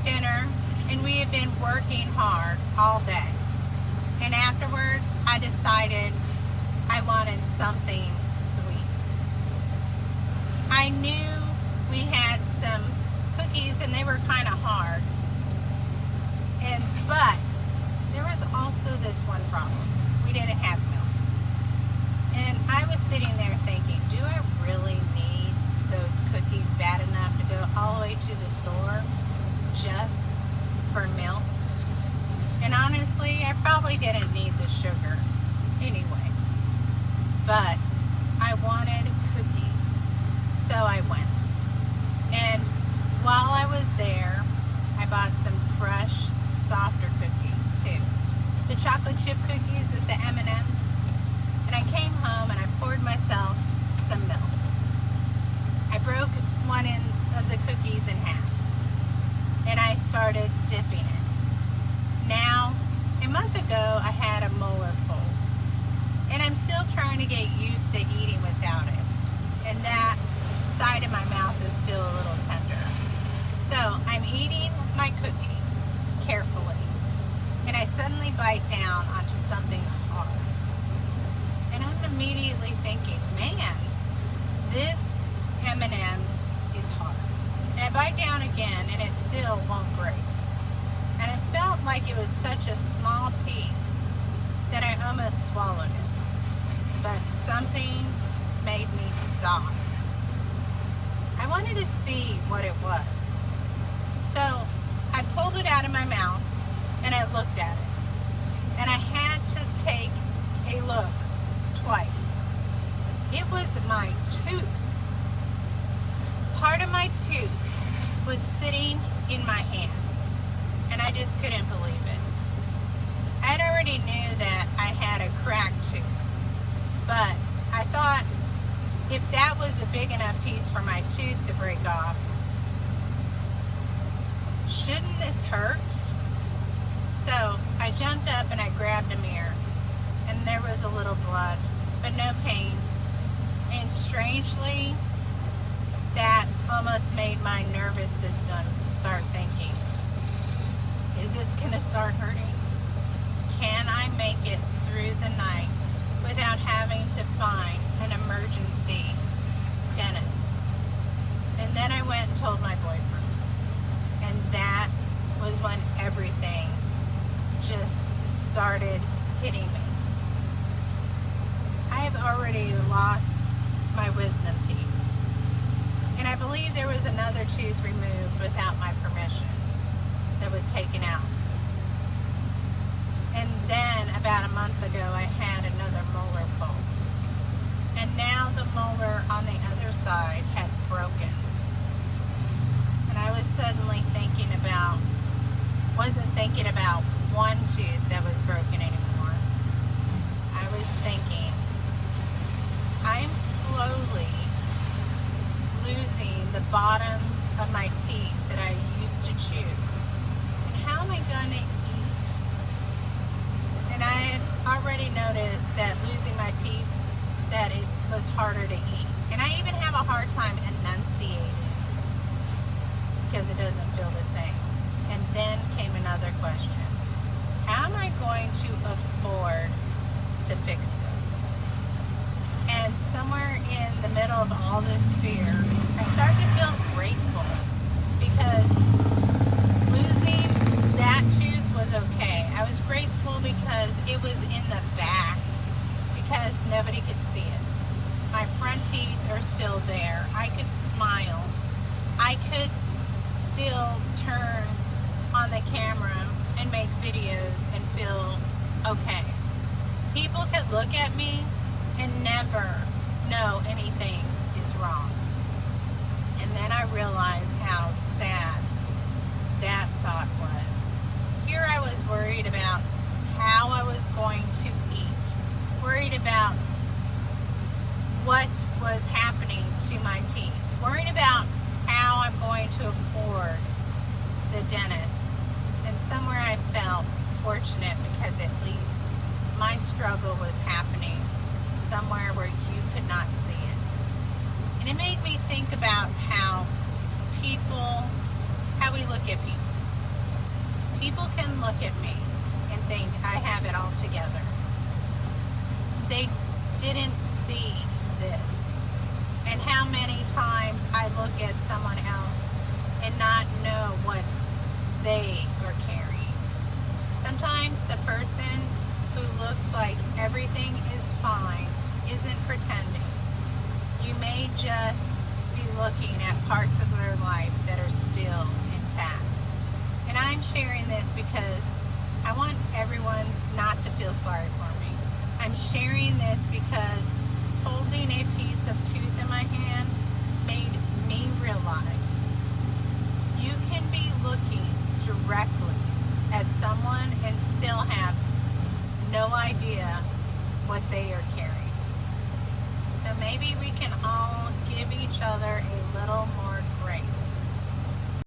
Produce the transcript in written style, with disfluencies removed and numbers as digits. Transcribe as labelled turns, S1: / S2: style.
S1: finished dinner, and we had been working hard all day. And afterwards, I decided I wanted something sweet. I knew we had some cookies, and they were kind of hard. But there was also this one problem. We didn't have milk. And I was sitting there thinking, do I really need those cookies bad enough to go all the way to the store just for milk? And honestly, I probably didn't need the sugar anyways. But I wanted cookies, so I went. And while I was there, I bought some fresh, softer cookies too. The chocolate chip cookies with the M&Ms. And I came home and I poured myself some milk. I broke one end of the cookies in half. And I started dipping it. Now, a month ago, I had a molar pulled. And I'm still trying to get used to eating without it. And that side of my mouth is still a little tender. So I'm eating my cookie carefully, and I suddenly bite down onto something hard. And I'm immediately thinking, man, this M&M is hard. And I bite down again, and it still won't break. And it felt like it was such a small piece that I almost swallowed it. But something made me stop. I wanted to see what it was. So I pulled it out of my mouth and I looked at it. And I had to take a look twice. It was my tooth. Part of my tooth was sitting in my hand. And I just couldn't believe it. I already knew that I had a cracked tooth. But I thought, if that was a big enough piece for my tooth to break off, shouldn't this hurt? So I jumped up and I grabbed a mirror, and there was a little blood, but no pain. And strangely, that almost made my nervous system start thinking, is this going to start hurting? Can I make it through the night without having to find an emergency dentist? And then I went and told my boyfriend. And that was when everything just started hitting me. I have already lost my wisdom teeth. And I believe there was another tooth removed without my permission that was taken out. And then about a month ago, I had another molar pulled. And now the molar on the other side had broken. And I was suddenly wasn't thinking about one tooth that was broken anymore. I was thinking, I'm slowly losing the bottom of my teeth that I used to chew. And how am I going to eat? And I had already noticed that losing my teeth, that it was harder to eat. And I even have a hard time enunciating because it doesn't feel the same. And then came another question. How am I going to afford to fix this? And somewhere in the middle of all this fear, I started to feel grateful because losing that tooth was okay. I was grateful because it was in the back, because nobody could see it. My front teeth are still there. I could smile. I could still turn on the camera and make videos and feel okay. People could look at me and never know anything is wrong. And then I realized how sad that thought was. Here I was worried about how I was going to eat, worried about what was happening to my teeth, worried about how I'm going to afford the dentist. And somewhere I felt fortunate because at least my struggle was happening somewhere where you could not see it. And it made me think about how we look at people. People can look at me and think I have it all together. They didn't see this. And how many times I look at someone else and not know what they are carrying. Sometimes the person who looks like everything is fine isn't pretending. You may just be looking at parts of their life that are still intact. And I'm sharing this because I want everyone not to feel sorry for me. I'm sharing this because holding a piece of tooth in my hand